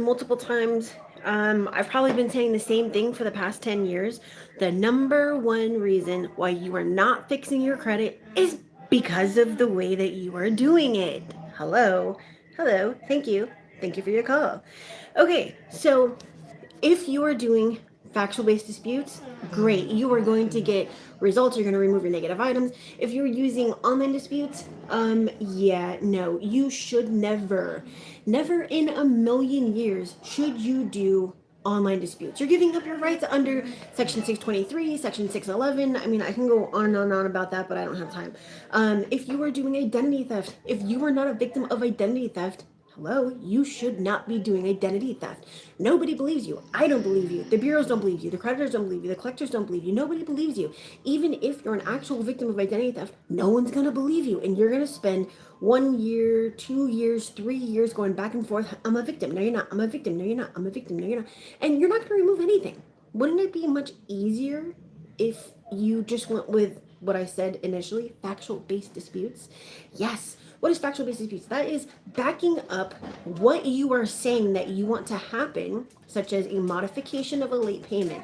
multiple times. I've probably been saying the same thing for the past 10 years. The number one reason why you are not fixing your credit is because of the way that you are doing it. Hello. Hello. Thank you. Thank you for your call. Okay, so if you are doing factual-based disputes, great. You are going to get results. You're going to remove your negative items. If you're using online disputes, yeah, no, you should never in a million years should you do online disputes. You're giving up your rights under Section 623, Section 611. I mean, I can go on and on about that, but I don't have time. If you are doing identity theft, if you are not a victim of identity theft, hello, you should not be doing identity theft. Nobody believes you. I don't believe you. The bureaus don't believe you. The creditors don't believe you. The collectors don't believe you. Nobody believes you. Even if you're an actual victim of identity theft, no one's going to believe you. And you're going to spend 1 year, 2 years, 3 years going back and forth. I'm a victim. No, you're not. I'm a victim. No, you're not. I'm a victim. No, you're not. And you're not going to remove anything. Wouldn't it be much easier if you just went with what I said initially, factual-based disputes? Yes. What is factual-based disputes? That is backing up what you are saying that you want to happen, such as a modification of a late payment,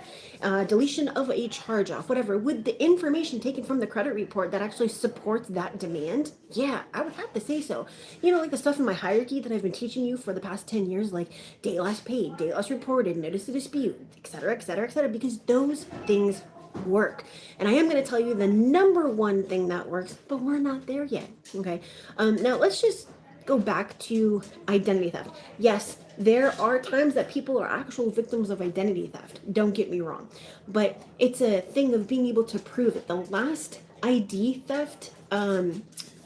deletion of a charge-off, whatever, with the information taken from the credit report that actually supports that demand. Yeah, I would have to say so. You know, like the stuff in my hierarchy that I've been teaching you for the past 10 years, like day less paid, day less reported, notice of dispute, etc., etc., etc., because those things work. And I am going to tell you the number one thing that works, but we're not there yet. Okay. Now let's just go back to identity theft. Yes, there are times that people are actual victims of identity theft. Don't get me wrong, but it's a thing of being able to prove it. The last ID theft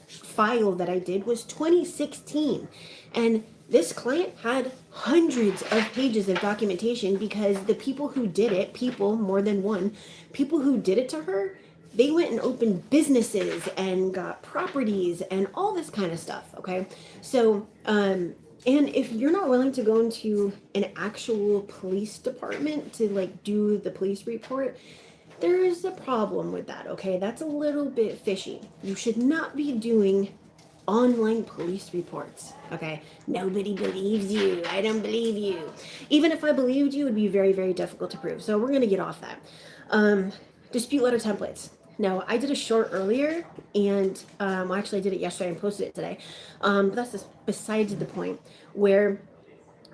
file that I did was 2016, and this client had hundreds of pages of documentation because the people who did it, more than one, people who did it to her, they went and opened businesses and got properties and all this kind of stuff, okay? So, and if you're not willing to go into an actual police department to like do the police report, there is a problem with that, okay? That's a little bit fishy. You should not be doing online police reports, okay? Nobody believes you. I don't believe you. Even if I believed you, it would be very, very difficult to prove. So we're going to get off that. Dispute letter templates. Now, I did a short earlier, and actually I did it yesterday and posted it today. But that's just besides the point, where,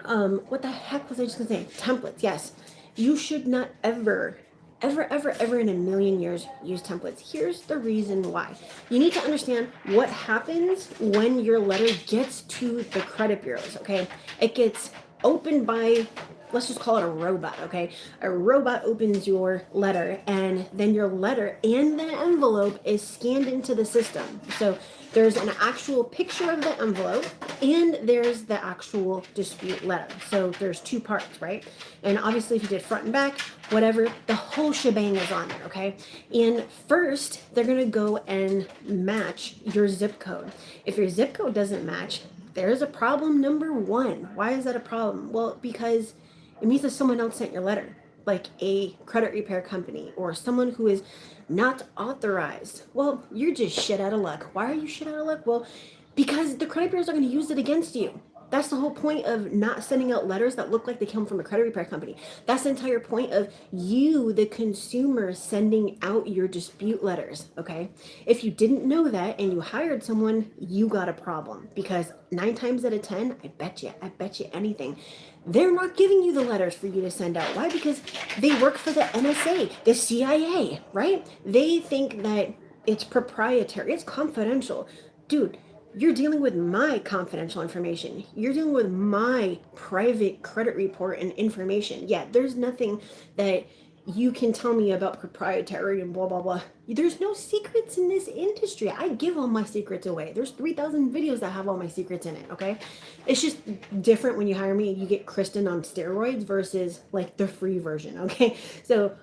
what the heck was I just going to say? Templates, yes. You should not ever in a million years use templates. Here's the reason why. You need to understand what happens when your letter gets to the credit bureaus, okay? It gets opened by, let's just call it a robot, okay? A robot opens your letter, and then your letter and the envelope is scanned into the system. So there's an actual picture of the envelope, and there's the actual dispute letter. So there's two parts, right? And obviously if you did front and back, whatever, the whole shebang is on there, okay? And first, they're gonna go and match your zip code. If your zip code doesn't match, there's a problem number one. Why is that a problem? Well, because it means that someone else sent your letter, like a credit repair company or someone who is not authorized. Well, you're just shit out of luck. Why are you shit out of luck? Well, because the credit bureaus are going to use it against you. That's the whole point of not sending out letters that look like they come from a credit repair company. That's the entire point of you, the consumer, sending out your dispute letters, okay? If you didn't know that and you hired someone, you got a problem, because 9 times out of 10, I bet you anything, they're not giving you the letters for you to send out. Why? Because they work for the NSA, the CIA, right? They think that it's proprietary, it's confidential. Dude, you're dealing with my confidential information. You're dealing with my private credit report and information. Yeah, there's nothing that you can tell me about proprietary and blah, blah, blah. There's no secrets in this industry. I give all my secrets away. There's 3,000 videos that have all my secrets in it, okay? It's just different when you hire me and you get Kristen on steroids versus like the free version, okay? So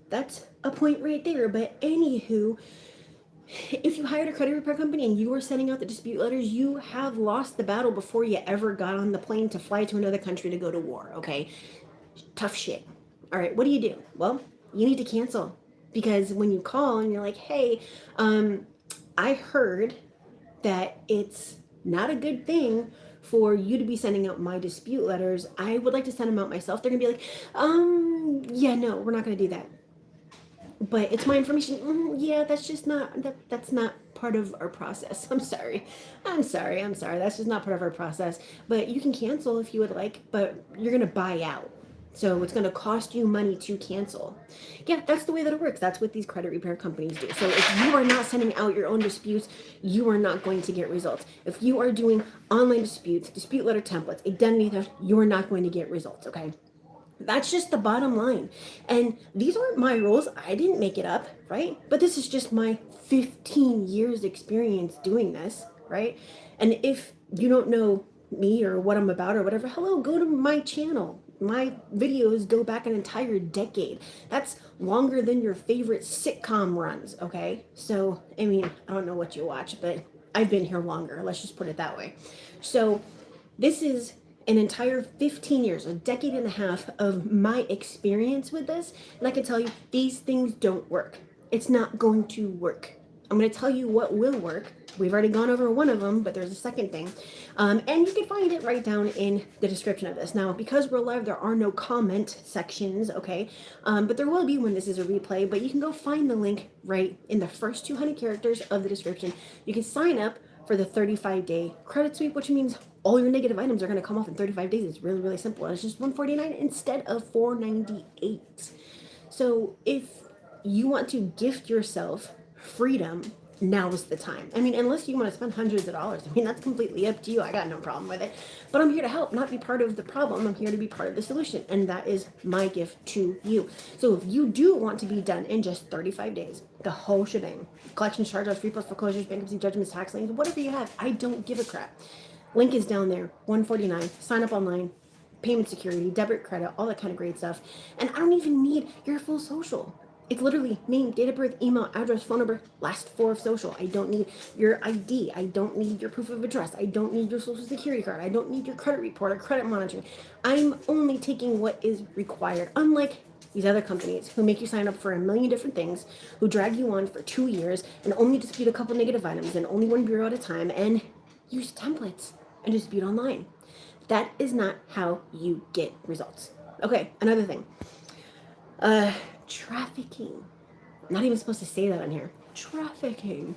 that's a point right there. But anywho, if you hired a credit repair company and you were sending out the dispute letters, you have lost the battle before you ever got on the plane to fly to another country to go to war, okay? Tough shit. All right, what do you do? Well, you need to cancel, because when you call and you're like, hey, I heard that it's not a good thing for you to be sending out my dispute letters. I would like to send them out myself. They're gonna be like, yeah, no, we're not gonna do that. But it's my information. Yeah, that's just not, that's not part of our process. I'm sorry. That's just not part of our process. But you can cancel if you would like, but you're gonna buy out. So it's going to cost you money to cancel. Yeah, that's the way that it works. That's what these credit repair companies do. So if you are not sending out your own disputes, you are not going to get results. If you are doing online disputes, dispute letter templates, identity theft, you are not going to get results, okay? That's just the bottom line. And these aren't my rules. I didn't make it up, right? But this is just my 15 years experience doing this, right? And if you don't know me or what I'm about or whatever, hello, go to my channel. My videos go back an entire decade. That's longer than your favorite sitcom runs, okay? So, I mean, I don't know what you watch, but I've been here longer. Let's just put it that way. So, this is an entire 15 years, a decade and a half of my experience with this. And I can tell you, these things don't work. It's not going to work. I'm going to tell you what will work. We've already gone over one of them, but there's a second thing. And you can find it right down in the description of this. Now, because we're live, there are no comment sections, okay? But there will be when this is a replay, but you can go find the link right in the first 200 characters of the description. You can sign up for the 35-day credit sweep, which means all your negative items are going to come off in 35 days. It's really, really simple. And it's just $149 instead of $498. So if you want to gift yourself freedom, now is the time. I mean, unless you want to spend hundreds of dollars. I mean, that's completely up to you. I got no problem with it. But I'm here to help, not be part of the problem. I'm here to be part of the solution. And that is my gift to you. So if you do want to be done in just 35 days, the whole shebang, collections, charge-offs, free plus foreclosures, bankruptcy, judgments, tax liens, whatever you have, I don't give a crap. Link is down there, $149. Sign up online, payment security, debit, credit, all that kind of great stuff. And I don't even need your full social. It's literally name, date of birth, email, address, phone number, last four of social. I don't need your ID. I don't need your proof of address. I don't need your social security card. I don't need your credit report or credit monitoring. I'm only taking what is required. Unlike these other companies who make you sign up for a million different things, who drag you on for 2 years and only dispute a couple negative items and only one bureau at a time and use templates and dispute online. That is not how you get results. Okay, another thing. Trafficking. I'm not even supposed to say that on here. Trafficking.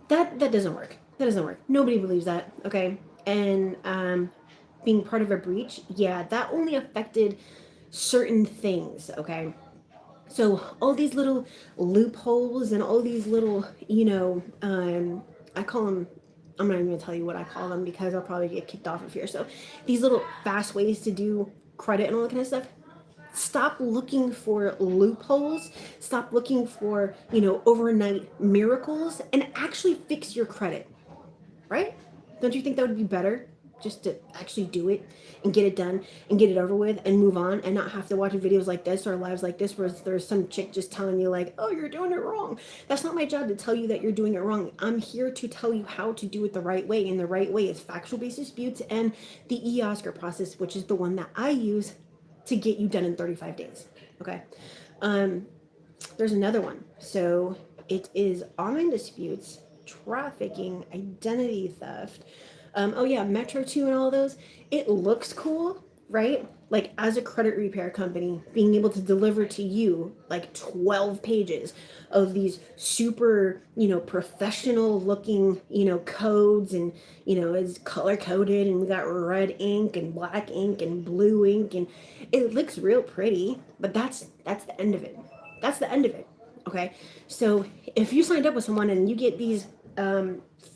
That doesn't work. That doesn't work. Nobody believes that, okay? And being part of a breach, yeah, that only affected certain things, okay? So all these little loopholes and all these little, I call them, I'm not even going to tell you what I call them because I'll probably get kicked off of here. So these little fast ways to do credit and all that kind of stuff, stop looking for loopholes. Stop looking for, overnight miracles and actually fix your credit, right? Don't you think that would be better? Just to actually do it and get it done and get it over with and move on and not have to watch videos like this or lives like this where there's some chick just telling you like, oh, you're doing it wrong. That's not my job to tell you that you're doing it wrong. I'm here to tell you how to do it the right way. And the right way is factual based disputes and the 𝗥𝗲𝗀 process, which is the one that I use to get you done in 35 days. Okay. There's another one. So it is online disputes, trafficking, identity theft. Oh yeah, Metro 2 and all those. It looks cool, right? Like as a credit repair company, being able to deliver to you like 12 pages of these super, professional looking, codes and, it's color coded and we got red ink and black ink and blue ink and it looks real pretty, but that's the end of it. That's the end of it. Okay. So if you signed up with someone and you get these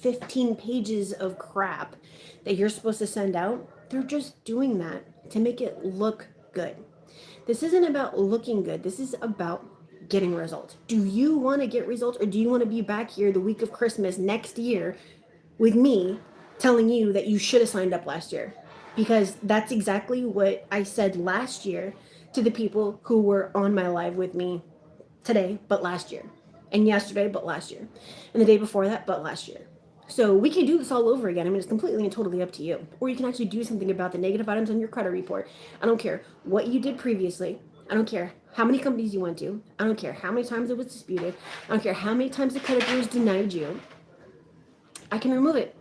15 pages of crap that you're supposed to send out, they're just doing that to make it look good. This isn't about looking good. This is about getting results. Do you want to get results or do you want to be back here the week of Christmas next year with me telling you that you should have signed up last year? Because that's exactly what I said last year to the people who were on my live with me today, but last year. And yesterday, but last year. And the day before that, but last year. So we can do this all over again. I mean, it's completely and totally up to you. Or you can actually do something about the negative items on your credit report. I don't care what you did previously. I don't care how many companies you went to. I don't care how many times it was disputed. I don't care how many times the credit bureaus denied you. I can remove it.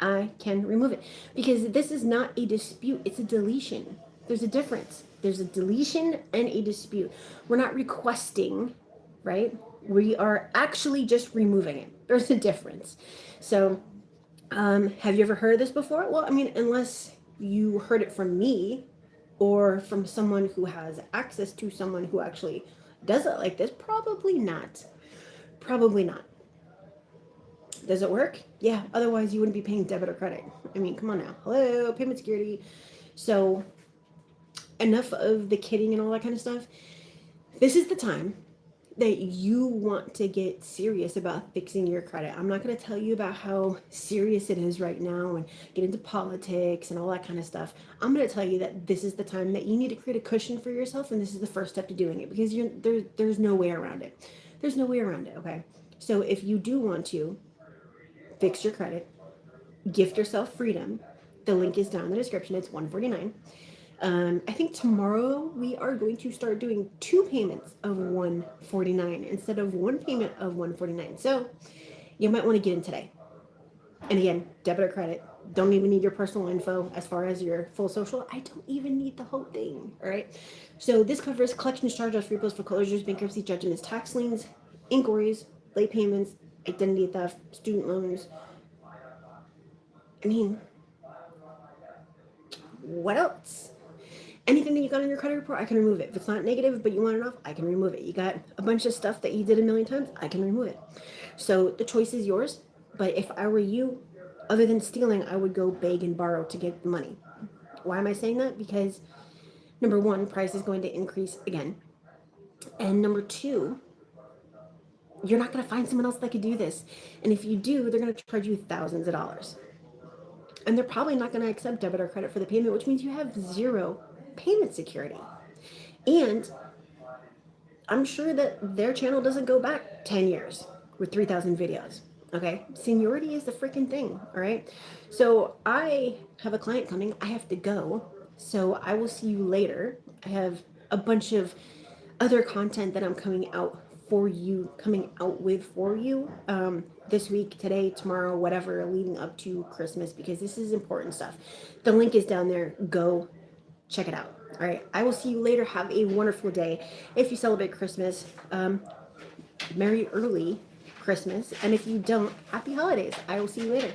I can remove it. Because this is not a dispute, it's a deletion. There's a difference. There's a deletion and a dispute. We're not requesting, right? We are actually just removing it. There's a difference. So, have you ever heard of this before? Well, I mean, unless you heard it from me or from someone who has access to someone who actually does it like this, probably not. Probably not. Does it work? Yeah, otherwise you wouldn't be paying debit or credit. I mean, come on now. Hello, payment security. So enough of the kidding and all that kind of stuff. This is the time that you want to get serious about fixing your credit. I'm not going to tell you about how serious it is right now and get into politics and all that kind of stuff. I'm going to tell you that this is the time that you need to create a cushion for yourself, and this is the first step to doing it, because there's no way around it. There's no way around it, okay? So if you do want to fix your credit, gift yourself freedom, the link is down in the description. It's $149. I think tomorrow we are going to start doing 2 payments of $149 instead of 1 payment of $149. So you might want to get in today. And again, debit or credit. Don't even need your personal info as far as your full social. I don't even need the whole thing. All right. So this covers collections, charge-offs, repos, foreclosures, bankruptcy, judgments, tax liens, inquiries, late payments, identity theft, student loans. I mean, what else? Anything that you got on your credit report, I can remove it. If it's not negative, but you want it off, I can remove it. You got a bunch of stuff that you did a million times, I can remove it. So the choice is yours. But if I were you, other than stealing, I would go beg and borrow to get the money. Why am I saying that? Because number one, price is going to increase again. And number two, you're not going to find someone else that could do this. And if you do, they're going to charge you thousands of dollars. And they're probably not going to accept debit or credit for the payment, which means you have zero payment security. And I'm sure that their channel doesn't go back 10 years with 3,000 videos. Okay, seniority is the freaking thing. All right, so I have a client coming. I have to go, so I will see you later. I have a bunch of other content that I'm coming out with for you this week, today, tomorrow, whatever, leading up to Christmas, because this is important stuff. The link is down there. Go check it out. All right, I will see you later. Have a wonderful day. If you celebrate Christmas, merry early Christmas, and if you don't, happy holidays. I will see you later.